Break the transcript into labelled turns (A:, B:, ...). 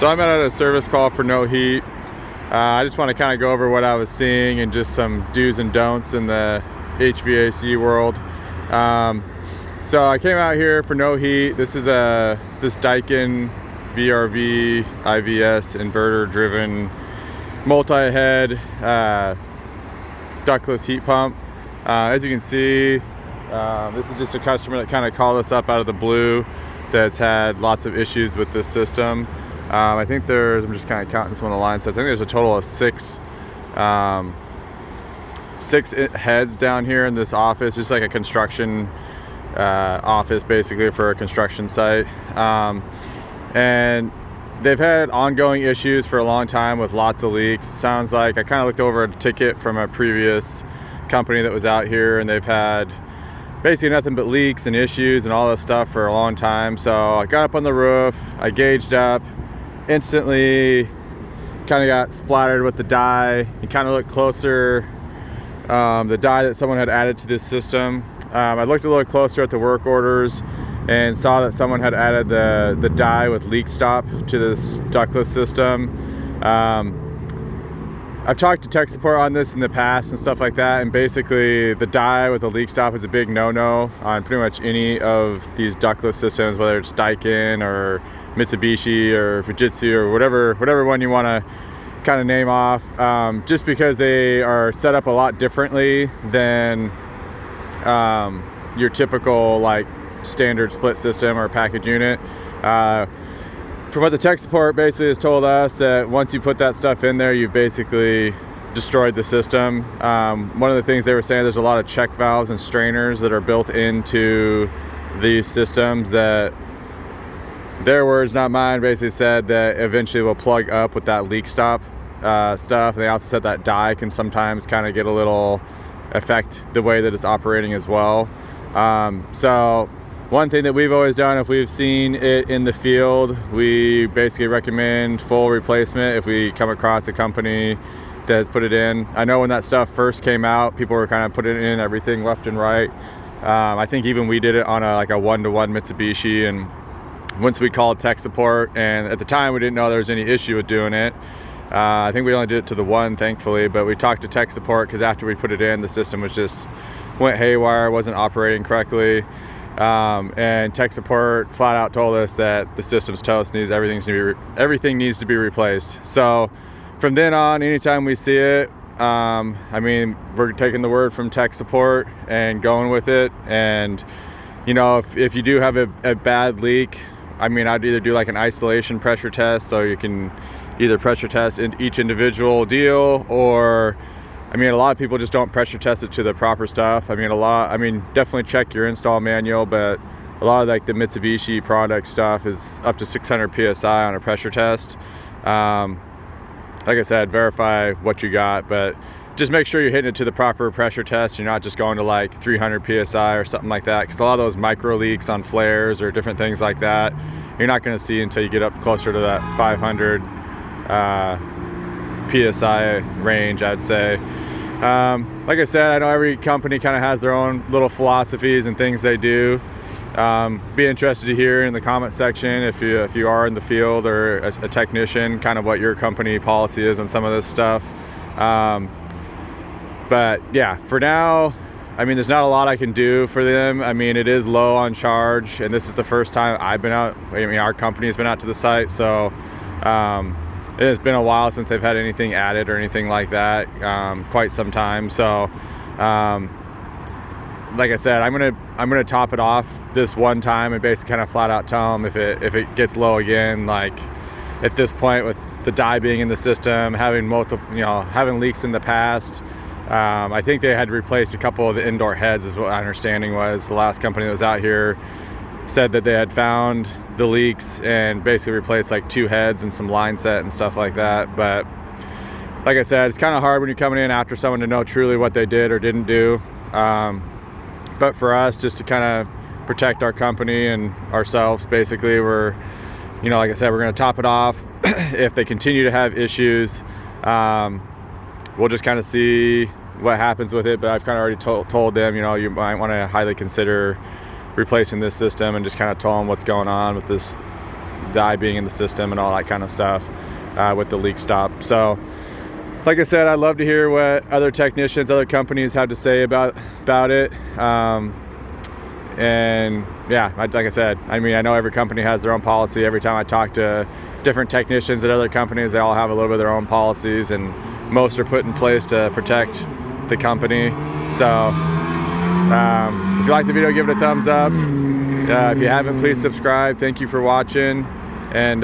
A: So I'm at a service call for No Heat. I just want to kind of go over what I was seeing and just some do's and don'ts in the HVAC world. So I came out here for No Heat. This is this Daikin VRV IVS inverter driven multi-head ductless heat pump. As you can see, this is just a customer that kind of called us up out of the blue that's had lots of issues with this system. I think I'm just kind of counting some of the lines. I think there's a total of six heads down here in this office, just like a construction office basically for a construction site. And they've had ongoing issues for a long time with lots of leaks. It sounds like I kind of looked over a ticket from a previous company that was out here, and they've had basically nothing but leaks and issues and all this stuff for a long time. So I got up on the roof, I gauged up, instantly kind of got splattered with the dye. You kind of look closer, the dye that someone had added to this system. I looked a little closer at the work orders and saw that someone had added the dye with leak stop to this ductless system. I've talked to tech support on this in the past and stuff like that, and basically the dye with the leak stop is a big no-no on pretty much any of these ductless systems, whether it's Daikin or Mitsubishi or Fujitsu or whatever one you want to kind of name off, just because they are set up a lot differently than your typical like standard split system or package unit. From what the tech support basically has told us, that once you put that stuff in there, you've basically destroyed the system. One of the things they were saying, there's a lot of check valves and strainers that are built into these systems that, their words not mine, basically said that eventually will plug up with that leak stop stuff. And they also said that dye can sometimes kind of get a little affect the way that it's operating as well. So one thing that we've always done, if we've seen it in the field, we basically recommend full replacement if we come across a company that has put it in. I know when that stuff first came out, people were kind of putting in everything left and right. I think even we did it on like a 1-to-1 Mitsubishi, and once we called tech support, and at the time we didn't know there was any issue with doing it. I think we only did it to the 1, thankfully, but we talked to tech support because after we put it in, the system went haywire, wasn't operating correctly. And tech support flat out told us that the system's toast, everything needs to be replaced. So from then on, anytime we see it, I mean, we're taking the word from tech support and going with it. And you know, if you do have a bad leak, I mean, I'd either do like an isolation pressure test, so you can either pressure test in each individual deal, or I mean, a lot of people just don't pressure test it to the proper stuff. I mean, definitely check your install manual, but a lot of like the Mitsubishi product stuff is up to 600 PSI on a pressure test. Like I said, verify what you got, but just make sure you're hitting it to the proper pressure test. You're not just going to like 300 PSI or something like that, because a lot of those micro leaks on flares or different things like that, you're not going to see until you get up closer to that 500 PSI range, I'd say. Like I said, I know every company kind of has their own little philosophies and things they do. Be interested to hear in the comment section if you are in the field or a technician, kind of what your company policy is on some of this stuff. But yeah, for now, I mean, there's not a lot I can do for them. I mean, it is low on charge, and this is the first time I've been out. I mean, our company has been out to the site, so it has been a while since they've had anything added or anything like that, quite some time. So like I said, I'm gonna top it off this one time and basically kind of flat out tell them if it gets low again, like at this point with the dye being in the system, having having leaks in the past. I think they had replaced a couple of the indoor heads, is what my understanding was. The last company that was out here said that they had found the leaks and basically replaced like 2 heads and some line set and stuff like that. But like I said, it's kind of hard when you're coming in after someone to know truly what they did or didn't do. But for us, just to kind of protect our company and ourselves, basically, we're, like I said, we're going to top it off. If they continue to have issues, we'll just kind of see what happens with it. But I've kind of already told them, you might want to highly consider replacing this system, and just kind of told them what's going on with this dye being in the system and all that kind of stuff with the leak stop. So like I said, I'd love to hear what other technicians, other companies have to say about it. And yeah, like I said, I mean, I know every company has their own policy. Every time I talk to different technicians at other companies, they all have a little bit of their own policies, and most are put in place to protect the company. So if you like the video, give it a thumbs up. If you haven't, please subscribe. Thank you for watching, and